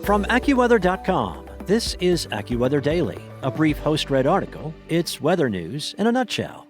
From AccuWeather.com, this is AccuWeather Daily, a brief host-read article. It's weather news in a nutshell.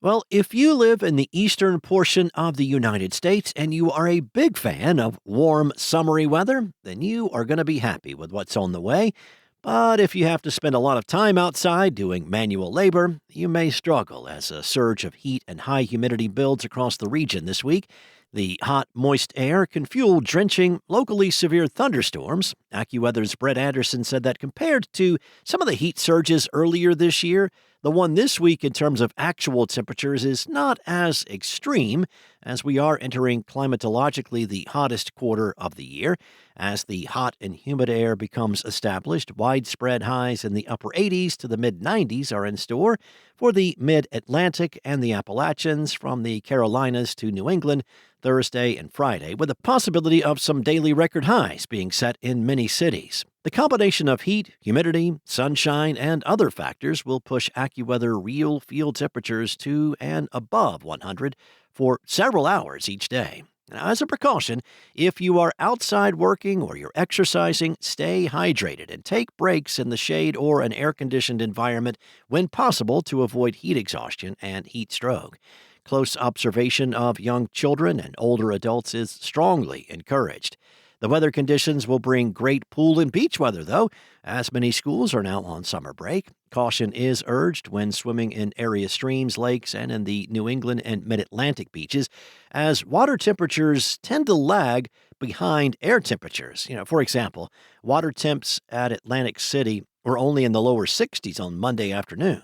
Well, if you live in the eastern portion of the United States and you are a big fan of warm, summery weather, then you are going to be happy with what's on the way. But if you have to spend a lot of time outside doing manual labor, you may struggle as a surge of heat and high humidity builds across the region this week. The hot, moist air can fuel drenching, locally severe thunderstorms. AccuWeather's Brett Anderson said that compared to some of the heat surges earlier this year, the one this week in terms of actual temperatures is not as extreme, as we are entering climatologically the hottest quarter of the year. As the hot and humid air becomes established, widespread highs in the upper 80s to the mid-90s are in store for the mid-Atlantic and the Appalachians, from the Carolinas to New England, Thursday and Friday, with a possibility of some daily record highs being set in many cities. The combination of heat, humidity, sunshine, and other factors will push AccuWeather RealFeel Temperatures to and above 100 for several hours each day. Now, as a precaution, if you are outside working or you're exercising, stay hydrated and take breaks in the shade or an air-conditioned environment when possible to avoid heat exhaustion and heat stroke. Close observation of young children and older adults is strongly encouraged. The weather conditions will bring great pool and beach weather, though, as many schools are now on summer break. Caution is urged when swimming in area streams, lakes, and in the New England and mid-Atlantic beaches, as water temperatures tend to lag behind air temperatures. For example, water temps at Atlantic City were only in the lower 60s on Monday afternoon.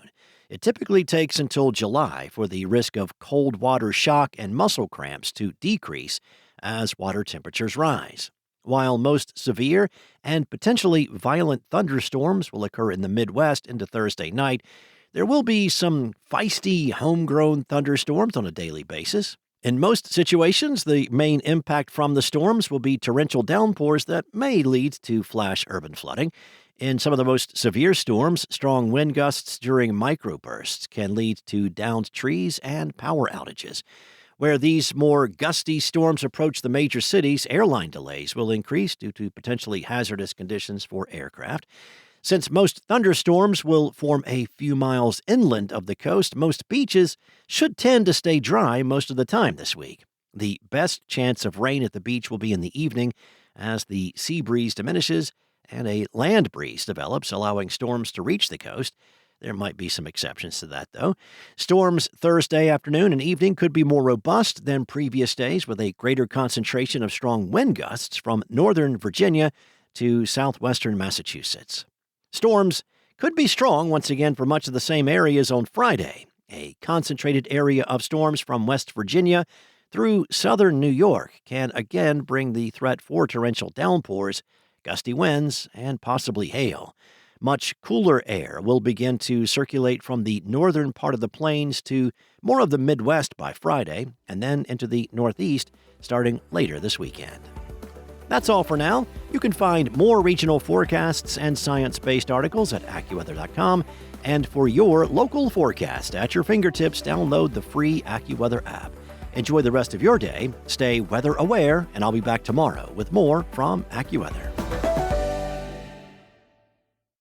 It typically takes until July for the risk of cold water shock and muscle cramps to decrease as water temperatures rise. While most severe and potentially violent thunderstorms will occur in the Midwest into Thursday night, there will be some feisty, homegrown thunderstorms on a daily basis. In most situations, the main impact from the storms will be torrential downpours that may lead to flash urban flooding. In some of the most severe storms, strong wind gusts during microbursts can lead to downed trees and power outages. Where these more gusty storms approach the major cities, airline delays will increase due to potentially hazardous conditions for aircraft. Since most thunderstorms will form a few miles inland of the coast, most beaches should tend to stay dry most of the time this week. The best chance of rain at the beach will be in the evening as the sea breeze diminishes and a land breeze develops, allowing storms to reach the coast. There might be some exceptions to that, though. Storms Thursday afternoon and evening could be more robust than previous days, with a greater concentration of strong wind gusts from northern Virginia to southwestern Massachusetts. Storms could be strong once again for much of the same areas on Friday. A concentrated area of storms from West Virginia through southern New York can again bring the threat for torrential downpours, gusty winds, and possibly hail. Much cooler air will begin to circulate from the northern part of the plains to more of the Midwest by Friday, and then into the Northeast starting later this weekend. That's all for now. You can find more regional forecasts and science-based articles at AccuWeather.com, and for your local forecast at your fingertips, download the free AccuWeather app. Enjoy the rest of your day, stay weather aware, and I'll be back tomorrow with more from AccuWeather.